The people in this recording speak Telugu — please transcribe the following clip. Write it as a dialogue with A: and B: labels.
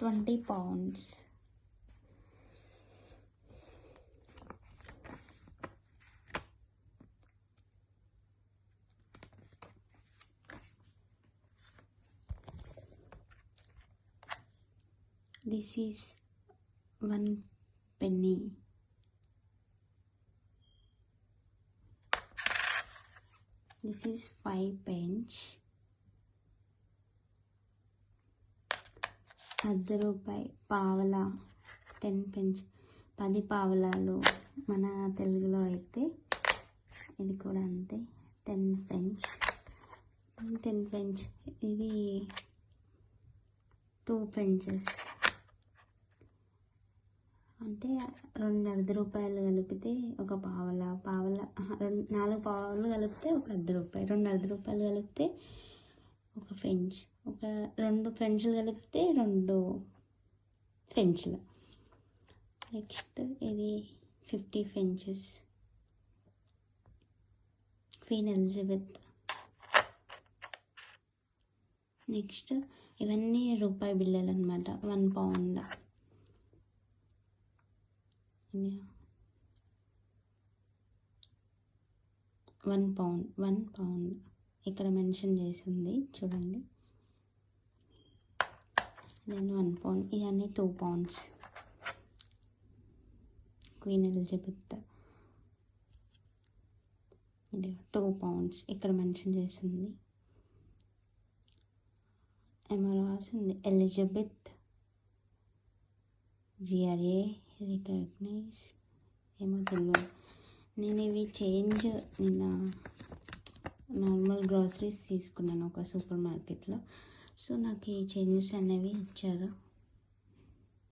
A: 20 pounds. This is 1 penny. This is 5 pence. ₹10 పావలా 10 pence 10 పావలాలు మన తెలుగులో అయితే ఇది కూడా అంతే 10 pence. 10 pence ఇది 2 pences అంటే ₹2.5 కలిపితే ఒక పావలా 4 పావలు కలిపితే ఒక ₹10 ₹2.5 కలిపితే ఒక పెంచ్ ఒక 2 పెంచులు కలిపితే 2 పెంచులు. నెక్స్ట్ ఇది 50 పెంచెస్ క్వీన్ ఎలిజబెత్. నెక్స్ట్ ఇవన్నీ రూపాయి బిళ్ళలు అనమాట. 1 pound 1 pound ఇక్కడ మెన్షన్ చేసింది చూడండి. నేను 1 pound ఇవన్నీ 2 pounds క్వీన్ ఎలిజబెత్. ఇది 2 pounds ఇక్కడ మెన్షన్ చేసింది. ఏమో రాసింది ఎలిజబెత్ GRA రికగ్నైజ్ ఏమో తెలియదు. నేను ఇవి చేంజ్ నిన్న నార్మల్ గ్రాసరీస్ తీసుకున్నాను ఒక సూపర్ మార్కెట్లో. సో నాకు ఈ చేంజెస్ అనేవి ఇచ్చారు.